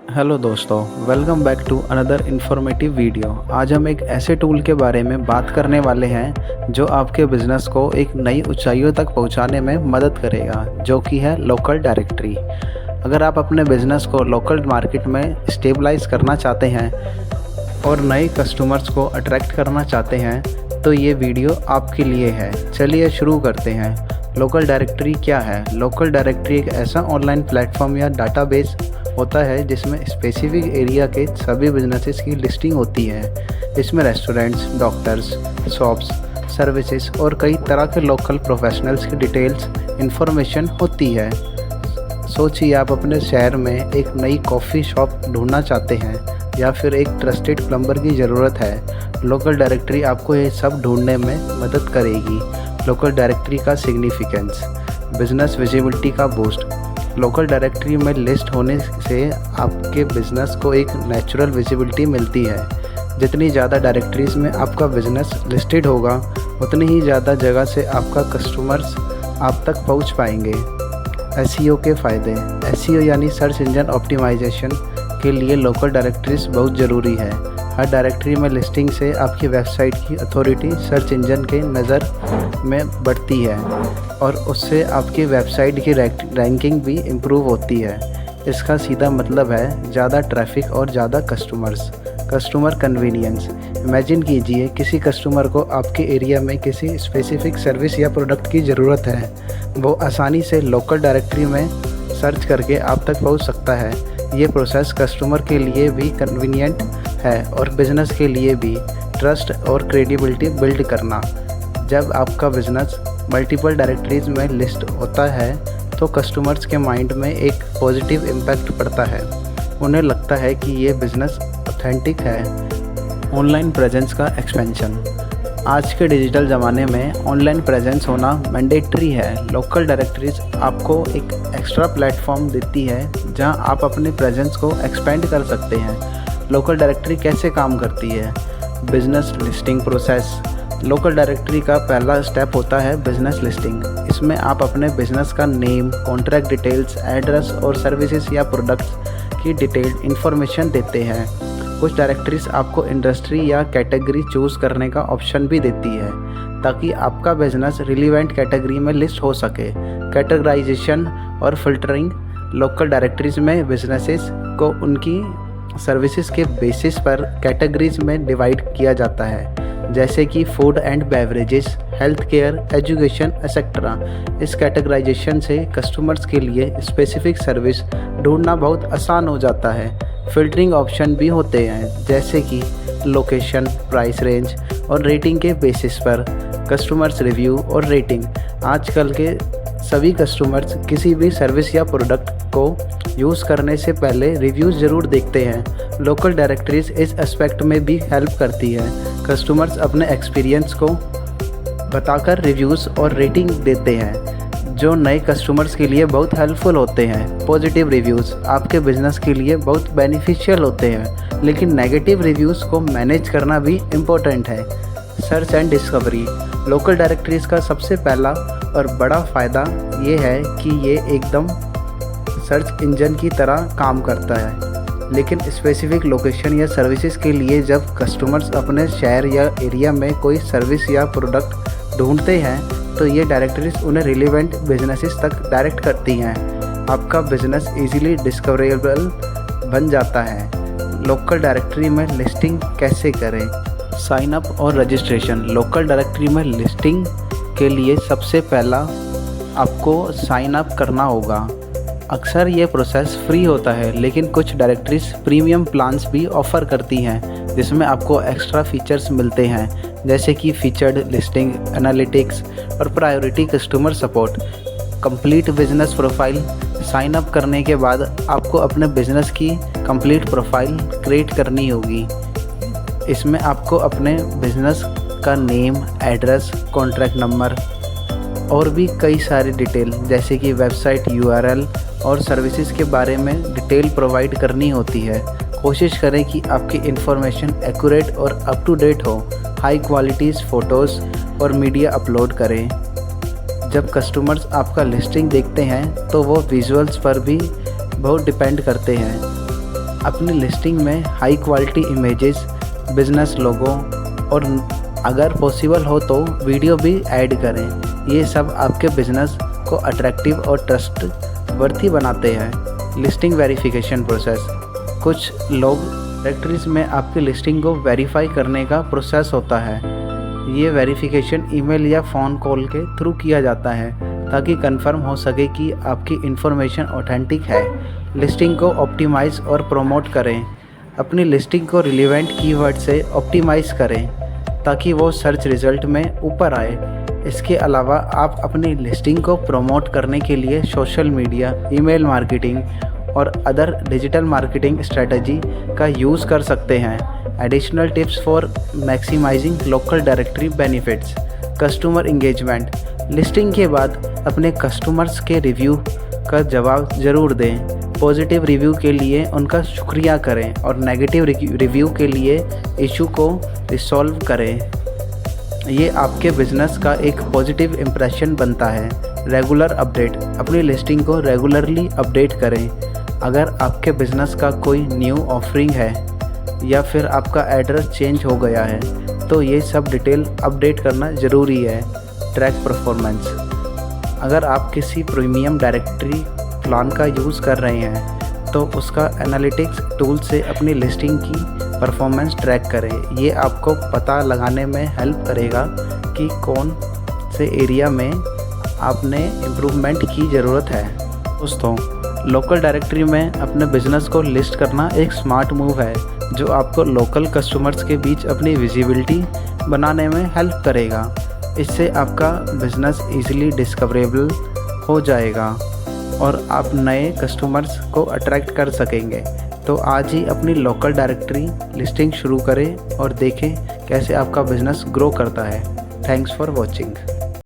Hello दोस्तों, welcome back to another informative video. आज हम एक ऐसे टूल के बारे में बात करने वाले हैं जो आपके बिज़नेस को एक नई ऊंचाइयों तक पहुंचाने में मदद करेगा, जो कि है लोकल डायरेक्टरी। अगर आप अपने बिज़नेस को लोकल मार्केट में स्टेबलाइज करना चाहते हैं और नए कस्टमर्स को अट्रैक्ट करना चाहते हैं तो ये वीडियो आपके लिए है। चलिए शुरू करते हैं। लोकल डायरेक्टरी क्या है? लोकल डायरेक्टरी एक ऐसा ऑनलाइन प्लेटफॉर्म या डाटाबेस होता है जिसमें स्पेसिफिक एरिया के सभी बिजनेसेस की लिस्टिंग होती है। इसमें रेस्टोरेंट्स, डॉक्टर्स, शॉप्स, सर्विसेज और कई तरह के लोकल प्रोफेशनल्स की डिटेल्स इंफॉर्मेशन होती है। सोचिए, आप अपने शहर में एक नई कॉफ़ी शॉप ढूंढना चाहते हैं या फिर एक ट्रस्टेड प्लम्बर की ज़रूरत है। लोकल डायरेक्टरी आपको ये सब ढूंढने में मदद करेगी। लोकल डायरेक्टरी का सिग्निफिकेंस, बिजनेस विजिबिलिटी का बूस्ट। लोकल डायरेक्टरी में लिस्ट होने से आपके बिज़नेस को एक नेचुरल विजिबिलिटी मिलती है। जितनी ज़्यादा डायरेक्टरीज़ में आपका बिज़नेस लिस्टेड होगा उतनी ही ज़्यादा जगह से आपका कस्टमर्स आप तक पहुंच पाएंगे। एसईओ के फ़ायदे। एसईओ यानी सर्च इंजन ऑप्टिमाइजेशन के लिए लोकल डायरेक्टरीज बहुत ज़रूरी है। हर डायरेक्टरी में लिस्टिंग से आपकी वेबसाइट की अथॉरिटी सर्च इंजन के नज़र में बढ़ती है और उससे आपकी वेबसाइट की रैंकिंग भी इम्प्रूव होती है। इसका सीधा मतलब है ज़्यादा ट्रैफिक और ज़्यादा कस्टमर्स। Customer convenience. इमेजिन कीजिए, किसी कस्टमर को आपके एरिया में किसी स्पेसिफिक सर्विस या प्रोडक्ट की ज़रूरत है। वो आसानी से लोकल डायरेक्टरी में सर्च करके आप तक पहुंच सकता है। ये प्रोसेस कस्टमर के लिए भी कन्वीनियंट है और बिज़नेस के लिए भी। ट्रस्ट और क्रेडिबिलिटी बिल्ड करना। जब आपका बिज़नेस मल्टीपल डायरेक्टरीज में लिस्ट होता है तो कस्टमर्स के माइंड में एक पॉजिटिव इम्पैक्ट पड़ता है। उन्हें लगता है कि ये बिज़नेस ऑथेंटिक है। ऑनलाइन प्रेजेंस का एक्सपेंशन। आज के डिजिटल ज़माने में ऑनलाइन प्रेजेंस होना मैंडेटरी है। लोकल डायरेक्टरीज आपको एक एक्स्ट्रा प्लेटफॉर्म देती है जहां आप अपने प्रेजेंस को एक्सपेंड कर सकते हैं। लोकल डायरेक्टरी कैसे काम करती है? Business listing process. Local directory का पहला स्टेप होता है बिज़नेस लिस्टिंग। इसमें आप अपने बिज़नेस का नेम, कॉन्ट्रैक्ट डिटेल्स, एड्रेस और सर्विसेज या प्रोडक्ट्स की डिटेल्ड इन्फॉर्मेशन देते हैं। कुछ डायरेक्टरीज आपको इंडस्ट्री या कैटेगरी चूज़ करने का ऑप्शन भी देती है ताकि आपका बिज़नेस रिलेवेंट कैटेगरी में लिस्ट हो सके। कैटेगराइजेशन और फिल्टरिंग। लोकल डायरेक्टरीज में बिजनेसेस को उनकी सर्विसेज के बेसिस पर कैटेगरीज में डिवाइड किया जाता है, जैसे कि food and beverages, health care, education etcetera. इस कैटेगराइजेशन से कस्टमर्स के लिए स्पेसिफिक सर्विस ढूंढना बहुत आसान हो जाता है। फिल्टरिंग ऑप्शन भी होते हैं, जैसे कि लोकेशन, प्राइस रेंज और रेटिंग के बेसिस पर। कस्टमर्स रिव्यू और रेटिंग। आजकल के सभी कस्टमर्स किसी भी सर्विस या प्रोडक्ट को यूज़ करने से पहले रिव्यूज़ ज़रूर देखते हैं। लोकल डायरेक्टरीज इस एस्पेक्ट में भी हेल्प करती है। कस्टमर्स अपने एक्सपीरियंस को बताकर रिव्यूज़ और रेटिंग देते हैं, जो नए कस्टमर्स के लिए बहुत हेल्पफुल होते हैं। पॉजिटिव रिव्यूज़ आपके बिज़नेस के लिए बहुत बेनिफिशियल होते हैं, लेकिन नेगेटिव रिव्यूज़ को मैनेज करना भी इम्पोर्टेंट है। Search and discovery. Local directories का सबसे पहला और बड़ा फ़ायदा ये है कि ये एकदम सर्च इंजन की तरह काम करता है, लेकिन स्पेसिफिक लोकेशन या सर्विसेज के लिए जब कस्टमर्स अपने शहर या एरिया में कोई सर्विस या प्रोडक्ट ढूंढते हैं तो ये डायरेक्टरीज उन्हें रिलेवेंट बिजनेसेस तक डायरेक्ट करती हैं। आपका बिजनेस इजीली डिस्कवरेबल बन जाता है। लोकल डायरेक्टरी में लिस्टिंग कैसे करें? साइन अप और रजिस्ट्रेशन। लोकल डायरेक्टरी में लिस्टिंग के लिए सबसे पहला आपको साइन अप करना होगा। अक्सर ये प्रोसेस फ्री होता है, लेकिन कुछ डायरेक्टरीज प्रीमियम प्लान्स भी ऑफ़र करती हैं जिसमें आपको एक्स्ट्रा फीचर्स मिलते हैं, जैसे कि फीचर्ड लिस्टिंग, एनालिटिक्स और priority customer support. Complete business profile. Sign up करने के बाद आपको अपने बिजनेस की कंप्लीट प्रोफाइल क्रिएट करनी होगी। इसमें आपको अपने बिजनेस का नेम, एड्रेस, कॉन्ट्रैक्ट नंबर और भी कई सारी डिटेल, जैसे कि वेबसाइट यूआरएल और सर्विसेज के बारे में डिटेल प्रोवाइड करनी होती है। कोशिश करें कि आपकी इन्फॉर्मेशन एक्यूरेट और अप टू डेट हो। हाई क्वालिटीज़ फ़ोटोज़ और मीडिया अपलोड करें। जब कस्टमर्स आपका लिस्टिंग देखते हैं तो वो विजुअल्स पर भी बहुत डिपेंड करते हैं। अपनी लिस्टिंग में हाई क्वालिटी इमेजेस, बिजनेस लोगो और अगर पॉसिबल हो तो वीडियो भी ऐड करें। ये सब आपके बिजनेस को अट्रैक्टिव और ट्रस्टवर्थी बनाते हैं। Listing verification process. कुछ लोग डायरेक्टरीज में आपकी लिस्टिंग को वेरीफाई करने का प्रोसेस होता है। ये वेरिफिकेशन ईमेल या फ़ोन कॉल के थ्रू किया जाता है ताकि कंफर्म हो सके कि आपकी इन्फॉर्मेशन ऑथेंटिक है। लिस्टिंग को ऑप्टिमाइज़ और प्रमोट करें। अपनी लिस्टिंग को रिलेवेंट कीवर्ड से ऑप्टिमाइज़ करें ताकि वो सर्च रिज़ल्ट में ऊपर आए। इसके अलावा आप अपनी लिस्टिंग को प्रमोट करने के लिए सोशल मीडिया, ईमेल मार्केटिंग और अदर डिजिटल मार्केटिंग स्ट्रेटजी का यूज़ कर सकते हैं। Additional tips for maximizing local directory benefits. Customer engagement. Listing के बाद अपने कस्टमर्स के रिव्यू का जवाब ज़रूर दें। पॉजिटिव रिव्यू के लिए उनका शुक्रिया करें और नेगेटिव रिव्यू के लिए इशू को रिसॉल्व करें। ये आपके बिजनेस का एक पॉजिटिव इम्प्रेशन बनता है। Regular update. अपनी लिस्टिंग को रेगुलरली अपडेट करें। अगर आपके बिजनेस का कोई न्यू ऑफरिंग है या फिर आपका एड्रेस चेंज हो गया है तो ये सब डिटेल अपडेट करना ज़रूरी है। Track performance. अगर आप किसी प्रीमियम डायरेक्टरी प्लान का यूज़ कर रहे हैं तो उसका एनालिटिक्स टूल से अपनी लिस्टिंग की परफॉर्मेंस ट्रैक करें। ये आपको पता लगाने में हेल्प करेगा कि कौन से एरिया में आपने इम्प्रूवमेंट की ज़रूरत है। दोस्तों, लोकल डायरेक्टरी में अपने बिजनेस को लिस्ट करना एक स्मार्ट मूव है जो आपको लोकल कस्टमर्स के बीच अपनी विजिबिलिटी बनाने में हेल्प करेगा। इससे आपका बिजनेस ईजिली डिस्कवरेबल हो जाएगा और आप नए कस्टमर्स को अट्रैक्ट कर सकेंगे। तो आज ही अपनी लोकल डायरेक्टरी लिस्टिंग शुरू करें और देखें कैसे आपका बिजनेस ग्रो करता है। Thanks for watching.